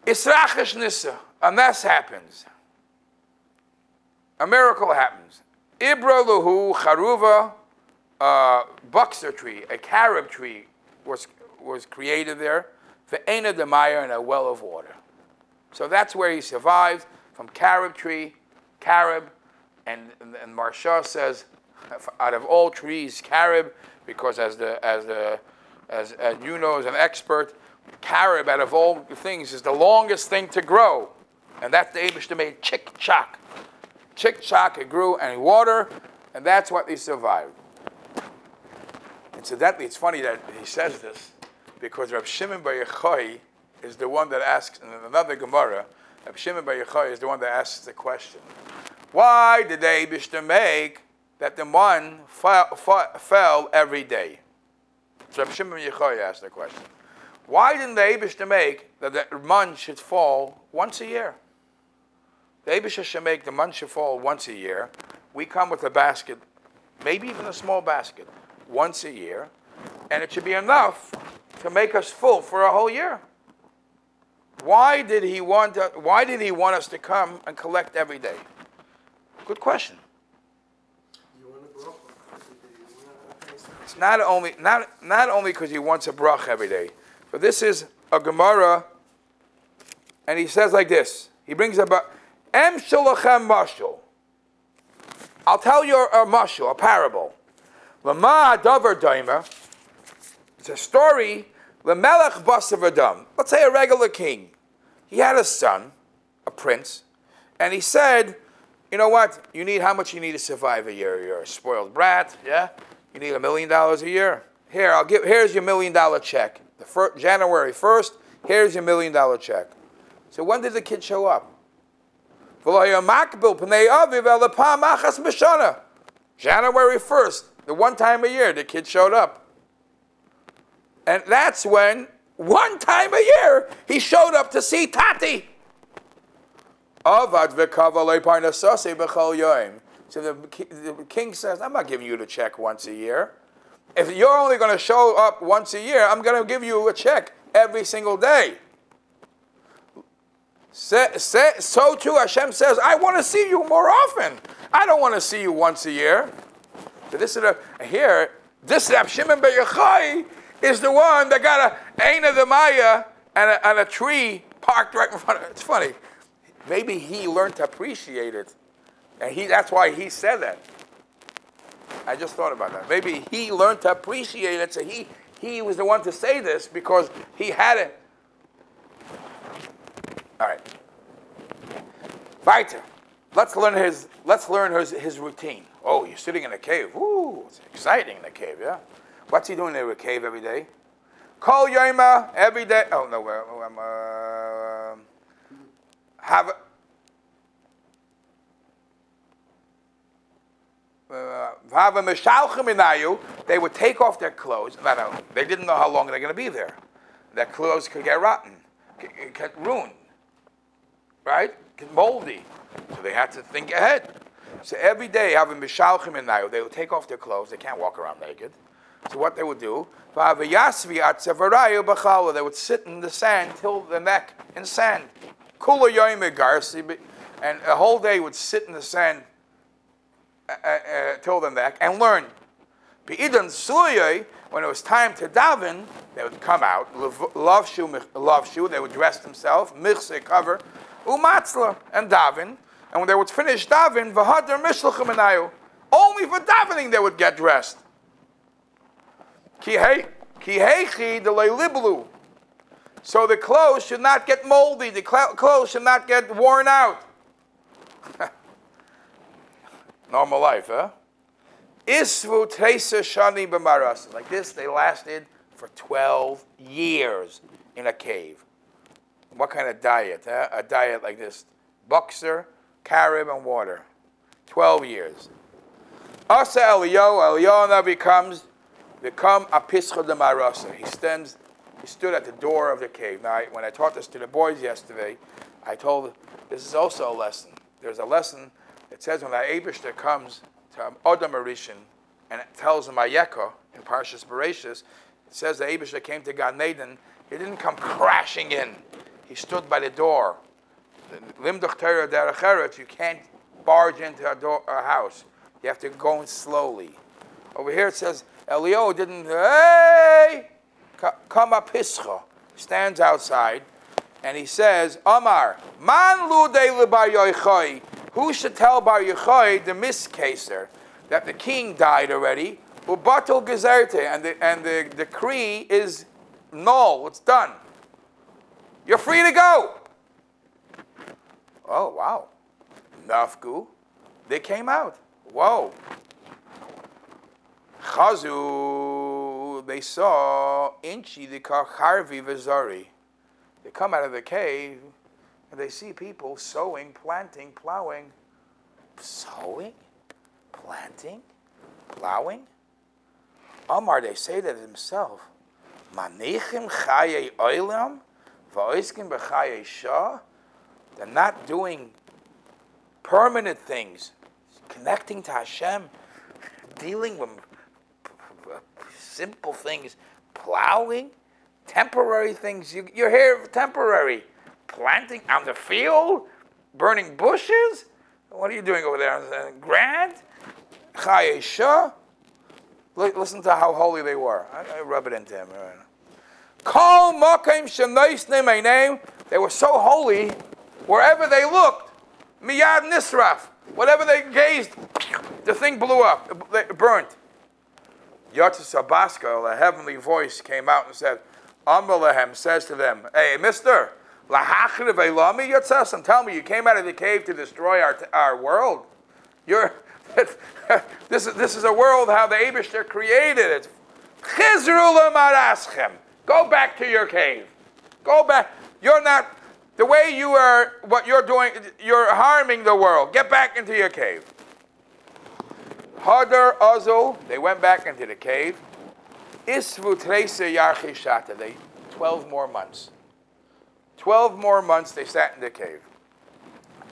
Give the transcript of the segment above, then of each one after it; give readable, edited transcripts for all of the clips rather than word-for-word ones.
Israchish Nissa, a mess happens. A miracle happens. Ibra Luhu Charuva, a buxer tree, a carob tree was created there. Ve'ena Demaya, and a well of water. So that's where he survived, from carob tree, carob, and Marsha says, out of all trees, carob, because as you know as an expert, carob out of all things is the longest thing to grow, and that's the Eibishter made chick-chock. Chick-chock, it grew, and water, and that's what they survived. Incidentally, it's funny that he says this, because Reb Shimon Bar Yochai is the one that asks, in another Gemara, Reb Shimon Bar Yochai is the one that asks the question, why did the Eibishter make that the man fell every day? So Reb Shimon Bar Yochai asked the question. Why didn't the Eibishter make that the man should fall once a year? The Eibishter should make the man should fall once a year. We come with a basket, maybe even a small basket, once a year, and it should be enough to make us full for a whole year. Why did he want us to come and collect every day? Good question. It's not only because he wants a brach every day, but this is a Gemara, and he says like this. He brings up Em Shalachem Mashal. I'll tell you a mashal, a parable. Lama Davar Daima. It's a story. Lemelech Basav Adam. Let's say a regular king. He had a son, a prince, and he said, you know what? How much you need to survive a year? You're a spoiled brat, yeah? You need $1 million a year. Here's your $1 million check. January 1st, here's your $1 million check. So when did the kid show up? January 1st, the one time a year, the kid showed up. And that's when, one time a year, he showed up to see Tati. So the king says, I'm not giving you the check once a year. If you're only going to show up once a year, I'm going to give you a check every single day. So too, Hashem says, I want to see you more often. I don't want to see you once a year. So this is Reb Shimon Bar Yochai is the one that got a Eina Demaya and a tree parked right in front of it. It's funny. Maybe he learned to appreciate it. And that's why he said that. I just thought about that. Maybe he learned to appreciate it, so he was the one to say this because he had it. All right. Weiter. Let's learn his routine. Oh, you're sitting in a cave. Ooh, it's exciting in the cave, yeah? What's he doing in a cave every day? Kol Yoma, every day. Oh, no, they would take off their clothes. No, they didn't know how long they're going to be there. Their clothes could get rotten, get ruined, right? Get moldy. So they had to think ahead. So every day, they would take off their clothes. They can't walk around naked. So what they would do, they would sit in the sand till the neck in sand. And a whole day would sit in the sand till the neck and learn. When it was time to daven, they would come out, lavshu, they would dress themselves, michse, cover, umatzla, and daven. And when they would finish daven, v'hadar mishlachem enayu, only for davening they would get dressed. Ki heichi delay liblu. So the clothes should not get moldy, the clothes should not get worn out. Normal life, huh? Isvu teisa shani b'maras. Like this, they lasted for 12 years in a cave. What kind of diet, huh? A diet like this. Buxer, carob, and water. 12 years. Asa Eliyahu now become a pischa de marasa. He stood at the door of the cave. Now, when I taught this to the boys yesterday, I told them, this is also a lesson. There's a lesson that says when the Eibishter comes to Adam Arishan and it tells him Ayeka in Parshas Bereshis, it says the Eibishter came to Gan Eden. He didn't come crashing in. he stood by the door. Limduch Torah derech eretz, you can't barge into a house. You have to go in slowly. Over here it says, Eliyahu didn't, hey, kama pischa, stands outside, and he says, Amar, man ludei lebar yochai, who should tell Bar Yochai, the miscaser, that the king died already, ubatul gezerte, and the decree is null, it's done. You're free to go. Oh, wow. Nafku, they came out. Whoa. Chazu, they saw Inchi the Harvi Vizari. They come out of the cave and they see people sowing, planting, plowing. Sowing? Planting? Plowing? Amar, they say to themselves, Manichim chaye oilam, va'oiskim b'chaye shah. They're not doing permanent things, connecting to Hashem, dealing with simple things, plowing, temporary things. You're here temporary. Planting on the field, burning bushes. What are you doing over there? Grand? Chaye shah. Listen to how holy they were. I rub it into him. Kol makim shenoisne my name. They were so holy, wherever they looked, miyad nisraf. Whatever they gazed, the thing blew up. It burnt. Yatzis Abaska, a heavenly voice came out and said, Amalehem says to them, hey, mister, lahachriv elami yatzasam, tell me, you came out of the cave to destroy our world? This is a world how the Eibishter created it. Chizru lemaraschem. Go back to your cave. Go back. You're not, the way you are, what you're doing, you're harming the world. Get back into your cave. Hadar Azul, they went back into the cave. Isvu Tresa Yarchishata, 12 more months. 12 more months they sat in the cave.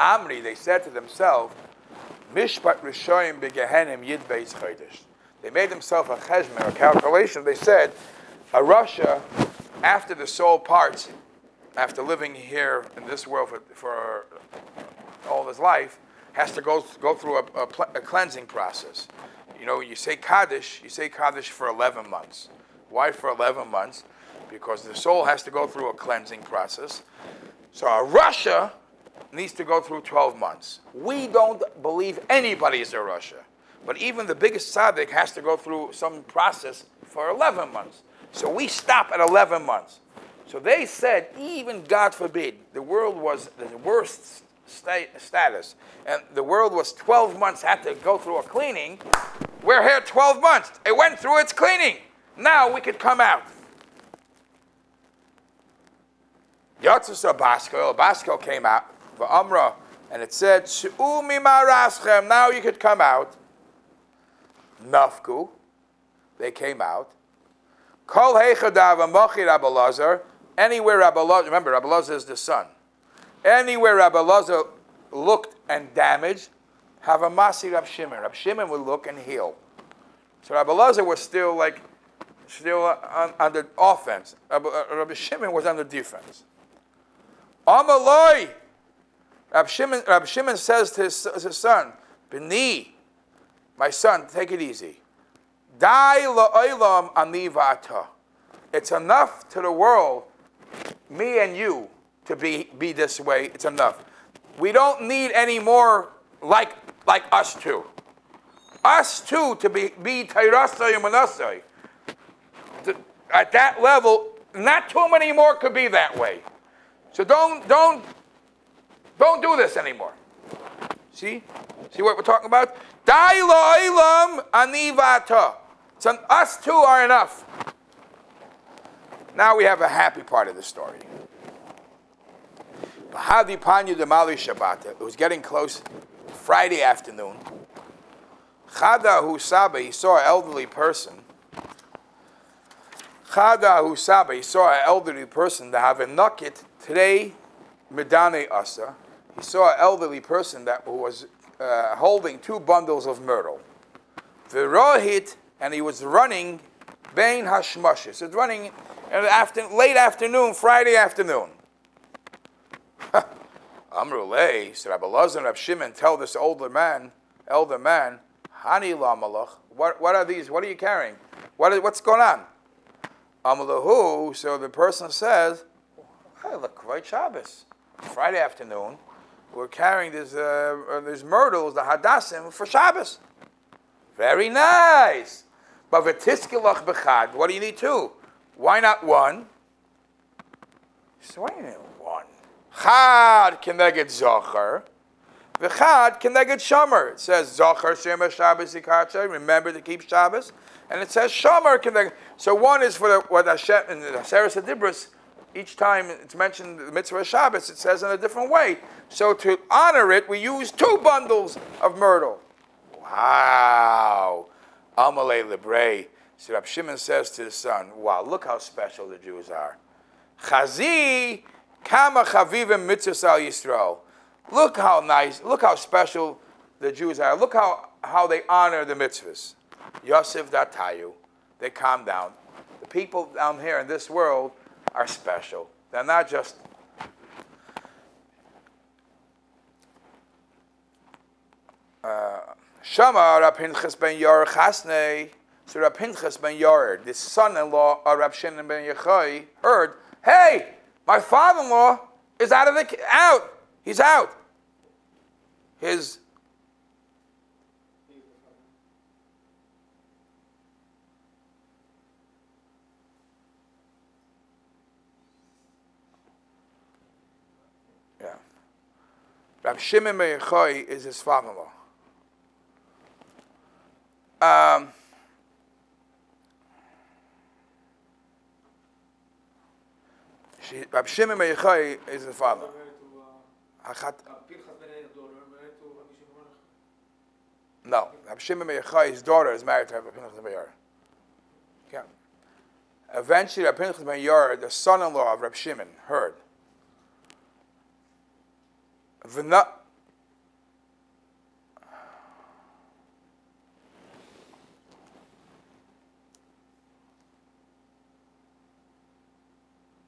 Amri, they said to themselves, Mishpat Rishoyim Begehenim Yid Beis Chodesh. They made themselves a cheshmer, a calculation. They said, a Russia, after the soul parts, after living here in this world for all his life, has to go through a cleansing process. You know, you say Kaddish for 11 months. Why for 11 months? Because the soul has to go through a cleansing process. So a Russia needs to go through 12 months. We don't believe anybody is a Russia. But even the biggest tzaddik has to go through some process for 11 months. So we stop at 11 months. So they said, even God forbid, the world was the worst status, and the world was 12 months, had to go through a cleaning. We're here 12 months. It went through its cleaning. Now we could come out. Yatzis Baskel came out, V'amra, and it said, She'u mimaraschem, now you could come out. Nafku, they came out. Kol heichadav amochi Rabbi Lazar, anywhere Rabbi Lazar, remember Rabbi Lazar is the son. Anywhere Rabbi Lazar looked and damaged, have a masi Rab Shimon. Rab Shimon would look and heal. So Rabbi Lazar was still on the offense. Rabbi Shimon was on the defense. Amaloi, Rab Shimon says to his son, B'ni, my son, take it easy. Dai la'olam ani v'ata. It's enough to the world, me and you, to be this way. It's enough. We don't need any more like us two. Us two to be tayrasai and manasai. At that level, not too many more could be that way. So don't do this anymore. See what we're talking about? Dai la'olam ani v'ata. So us two are enough. Now we have a happy part of the story. It was getting close. Friday afternoon. Chada Husaba, he saw an elderly person. He saw an elderly person that have a nugget today, Medane Asa. He saw an elderly person that was holding 2 bundles of myrtle. V'rohit, and he was running Bein Hashmashis. It's running in late afternoon, Friday afternoon. Amrulei, so Rabbi Elazar and Rabbi Shimon tell this elder man, Hani la malach. What are these? What are you carrying? What's going on? Amalahu. So the person says, hey, look, right Shabbos, Friday afternoon, we're carrying these myrtles, the hadassim, for Shabbos. Very nice. But v'tiskilach b'chad. What do you need two? Why not one? So why do you need one? Chad keneged zocher. V'chad keneged shomer. It says zocher shema Shabbos yikacha. Remember to keep Shabbos. And it says shomer keneged. So one is for what Hashem in the Seres Adibros. Each time it's mentioned the mitzvah of Shabbos, it says in a different way. So to honor it, we use 2 bundles of myrtle. Wow. Amalei Lebrei. So Rab Shimon says to his son, wow, look how special the Jews are. Chazi kama chavivim mitzvahs al Yisrael. Look how nice, look how special the Jews are. Look how they honor the mitzvahs. Yosef datayu. They calm down. The people down here in this world are special. They're not just Shama Rab Pinchas ben Yair Chasnei. So Rab Pinchas ben Yair, the son-in-law of Rab Shimon ben Yochai, heard, hey, my father-in-law is out. He's out. His Rab Shimon ben Yochai is his father-in-law. Rab Shimon ben Yochai is his father. No, Rab Shimon ben Yochai's daughter is married to Rab Pinchas ben Yair. Yeah. Eventually, Rab Pinchas ben Yair, the son-in-law of Rab Shimon, heard.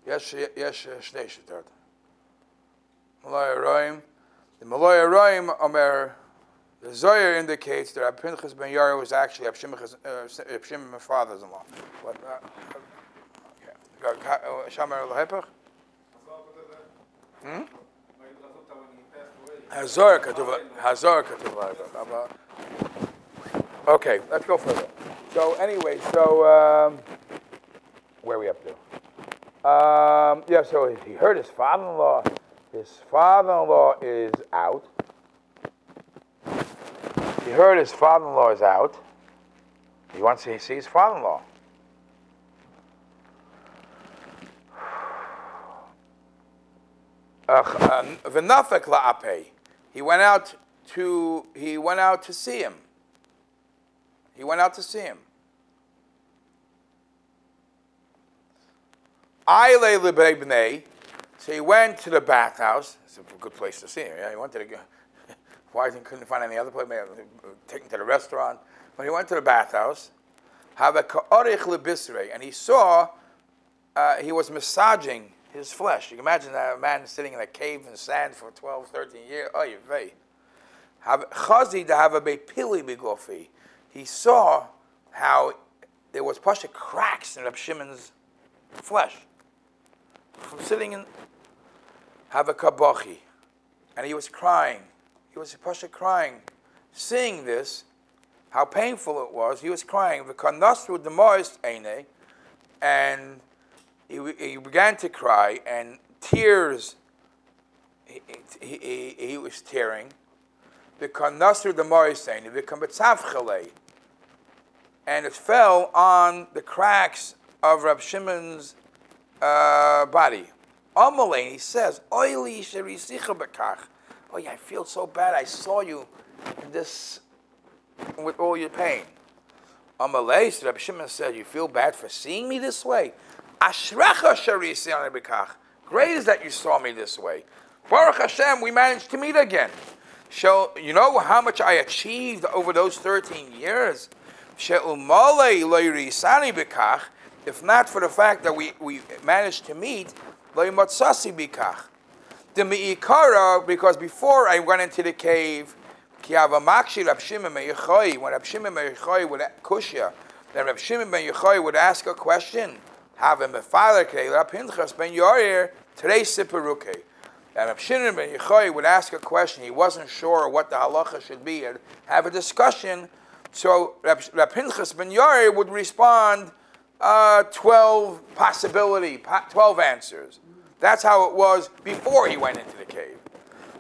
Yes, Shnei Shetot. Malay Roim. The Malay Roim Omer. The Zohar indicates that Rab Pinchas ben Yair was actually Rab Shimon's father-in-law. What? Okay. Shamer Lahepach. Hazor Katuv. Okay, let's go further. So anyway, where are we up to? So he heard his father-in-law. His father-in-law is out. He heard his father-in-law is out. He wants to see his father-in-law. V'nafek la'apei. He went out to see him. Ayle lebnei. So he went to the bathhouse. It's a good place to see him. Yeah, he wanted to go. Why couldn't find any other place? Maybe take him to the restaurant. But he went to the bathhouse. Have a ka'orich lebisrei, and he saw he was massaging his flesh. You can imagine that a man sitting in a cave in sand for 12, 13 years. Oh, you're very. Chazi to have a bepili bigofi. He saw how there was pasha cracks in Rab Shimon's flesh from sitting in Havakabachi, and he was crying. He was pasha crying, seeing this, how painful it was. He was crying. V'kanasru demois eine, and he began to cry, and tears. He was tearing. V'kanasru demois eine, v'kambetzavchalei, and it fell on the cracks of Rab Shimon's body. Amalei, he says, Oili sherisicha bekach. Oh yeah, I feel so bad. I saw you in this with all your pain. Amalei, so Rab Shimon said, you feel bad for seeing me this way? Ashrecha sherisicha bekach. Great is that you saw me this way. Baruch Hashem, we managed to meet again. So, you know how much I achieved over those 13 years? She'umalei lo yirisani bekach. If not for the fact that we managed to meet, lo yimatsasi bikach. The Me'ikara, because before I went into the cave, when Rab Shimon ben Yochai would kushya, then Rab Shimon ben Yochai would ask a question. Have a father Rab Pinchas ben Yair today Siparuke. And Rab Shimon ben Yochai would ask a question. He wasn't sure what the halacha should be and have a discussion. So Rab Pinchas ben Yair would respond 12 answers. That's how it was before he went into the cave.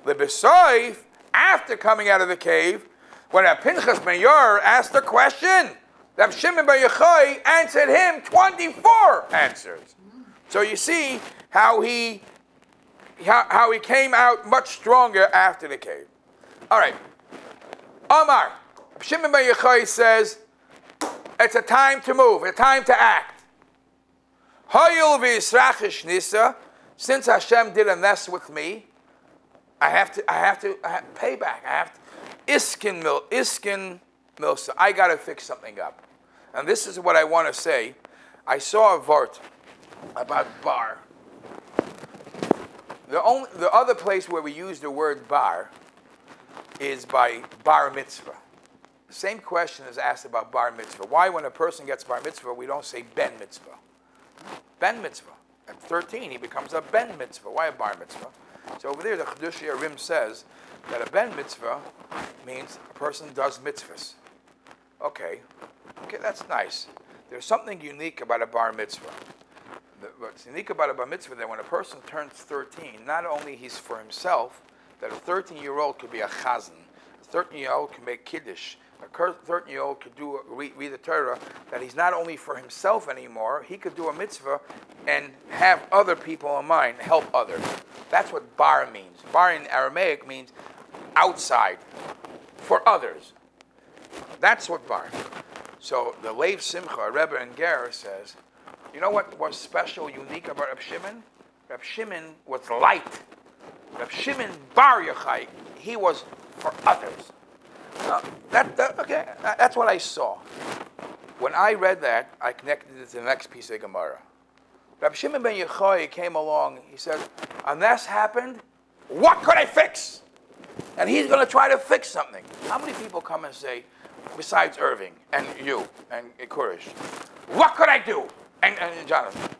Lebesoif, after coming out of the cave, when Rab Pinchas ben Yair asked a question, Rab Shimon ben Yochai answered him 24 answers. So you see how he came out much stronger after the cave. All right. Omar, Rab Shimon ben Yochai says, it's a time to move, a time to act. Hoyul v'yisrachish nisa, since Hashem didn't mess with me, I have to pay back. I have to, iskin milsa. I got to fix something up. And this is what I want to say. I saw a vort about bar. The other place where we use the word bar is by bar mitzvah. The same question is asked about bar mitzvah. Why, when a person gets bar mitzvah, we don't say ben mitzvah? Ben mitzvah. At 13, he becomes a ben mitzvah. Why a bar mitzvah? So over there, the Chedushei HaRim says that a ben mitzvah means a person does mitzvahs. Okay, that's nice. There's something unique about a bar mitzvah. What's unique about a bar mitzvah, that when a person turns 13, not only he's for himself, that a 13-year-old could be a chazan, a 13-year-old can make kiddush, a 13-year-old could read the Torah, that he's not only for himself anymore, he could do a mitzvah and have other people in mind, help others. That's what bar means. Bar in Aramaic means outside, for others. That's what bar. So the Lev Simcha, Rebbe and Ger, says, you know what was special, unique about Rab Shimon? Rab Shimon was light. Rab Shimon bar Yochai, he was for others. That's what I saw. When I read that, I connected it to the next piece of Gemara. Rab Shimon ben Yochai came along. He said, "And this happened. What could I fix?" And he's going to try to fix something. How many people come and say, besides Irving and you and Kurish, what could I do? And Jonathan,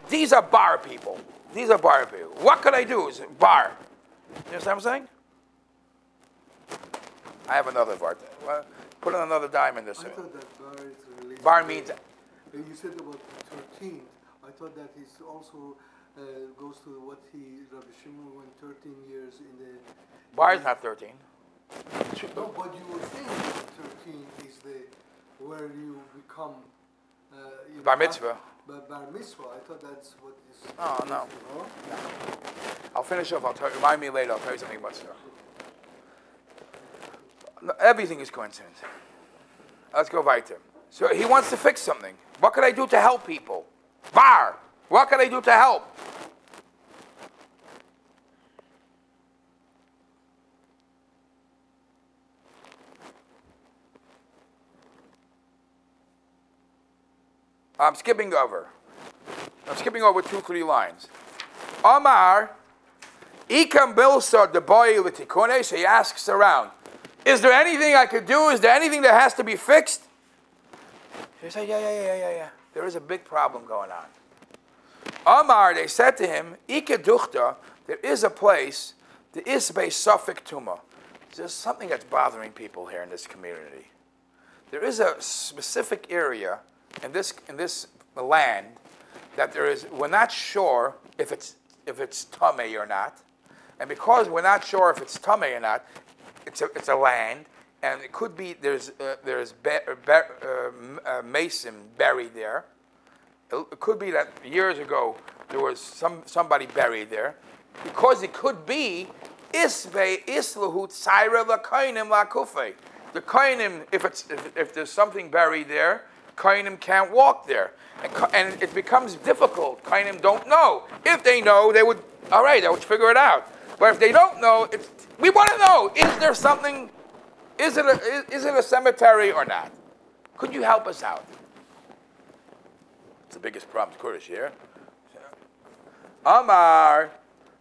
these are bar people. These are bar people. What could I do? Is bar. You understand what I'm saying? I have another bar. Well, put in another dime in this. I thought that bar is related. Bar means. You said about 13. I thought that it also goes to what Rabbi Shimon went 13 years in the. Bar is not 13. No, but you would think that 13 is where you become. Bar mitzvah. Bar mitzvah. I thought that's what is. Oh no. I'll finish off. Remind me later. I'll tell you something about stuff. Everything is coincidence. Let's go weiter. So he wants to fix something. What could I do to help people? Bar. What can I do to help? I'm skipping over 2-3 lines. Amar, Ikam Bilsa de boy litikone. So he asks around, is there anything I could do? Is there anything that has to be fixed? He said, yeah. There is a big problem going on. Amar, they said to him, Ike duchta, there is a place, there is a Suffolk Tuma. There's something that's bothering people here in this community. There is a specific area in this land that we're not sure if it's tamei or not, and because we're not sure if it's tamei or not, it's a land, and it could be there's mason buried there. It could be that years ago there was somebody buried there, because it could be isve islahut saira lakainim lakufe. The kainim, if there's something buried there, kainim can't walk there, and it becomes difficult. Kainim don't know. If they know, they would figure it out. But if they don't know, we want to know: is there something? Is it a cemetery or not? Could you help us out? It's the biggest problem, Kurdish here. Amar.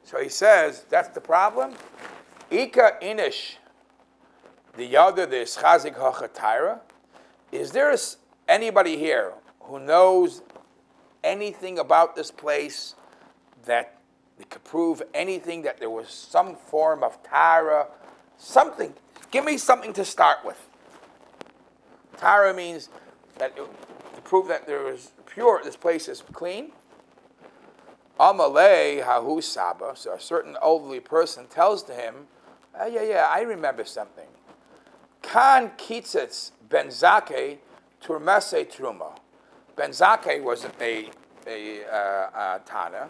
So he says, that's the problem. Ika inish, the other, the Chazik Hachatayra. Is there anybody here who knows anything about this place that could prove anything, that there was some form of Tara, something? Give me something to start with. Tara means that to prove that there is pure, this place is clean. Amalei hahu saba. So a certain elderly person tells to him, yeah, I remember something. Kan kitzitz ben Zakkai turmese truma. Ben Zakkai was a Tana.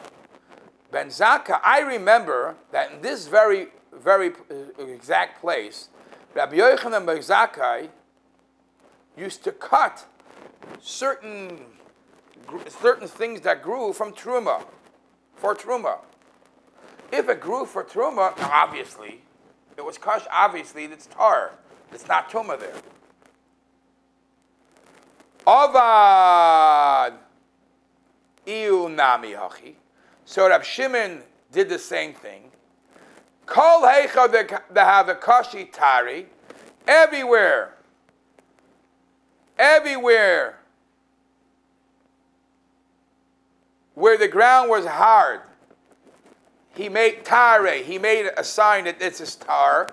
Ben Zakkai, I remember that in this very, very exact place, Rabbi Yochanan ben Zakkai used to cut certain things that grew from truma, for truma. If it grew for truma, obviously, it was kosher. Obviously, it's tar. It's not truma there. Avad iu nami hachi. So Rab Shimon did the same thing. Kol heicha dehava tari. Everywhere where the ground was hard, he made tare. He made a sign that this is tar.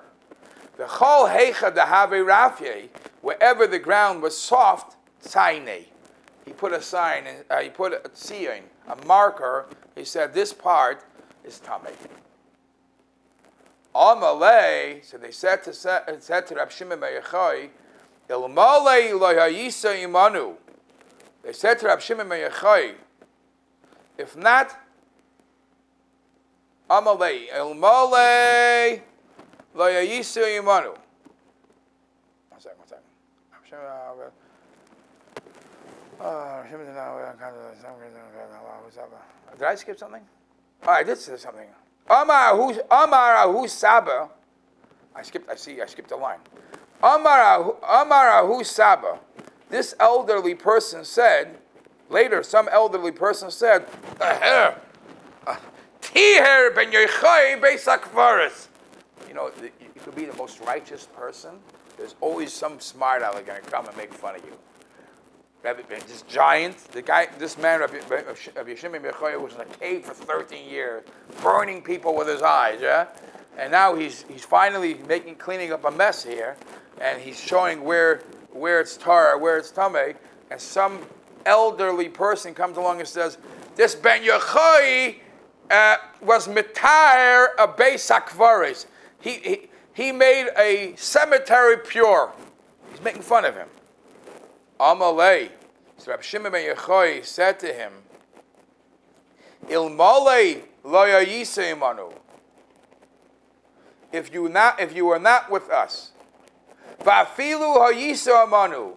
The chol heicha dehave rafye. Wherever the ground was soft, tzaine. He put a sign. He put a tzion, a marker. He said this part is tamei. Amalei. So they said to Rab Shimon ben Yochai, Ilmalei lo hayisa imanu. They said to Rab Shimon ben Yochai, if not, Amalei, Ilmalei lo hayisa imanu. One second. Did I skip something? Oh, I did say something. Amar ahu saba. I skipped the line. Amar ahu saba. This elderly person said, later some elderly person said, Tiher ben Yochai beis hakvaros. You know, you could be the most righteous person. There's always some smart aleck going to come and make fun of you. This giant, this man, Rabbi Shimon ben Yochai, was in a cave for 13 years, burning people with his eyes, yeah? And now he's finally cleaning up a mess here, and he's showing where it's tar, where it's tamei, and some elderly person comes along and says, this Ben Yochai was mitar a beis hakvaros. He made a cemetery pure. He's making fun of him. Amalei. So Rabbi Shimon ben Yochai said to him, Ilmalei lo hayisa imanu. If you were not with us, va'afilu hayisa imanu,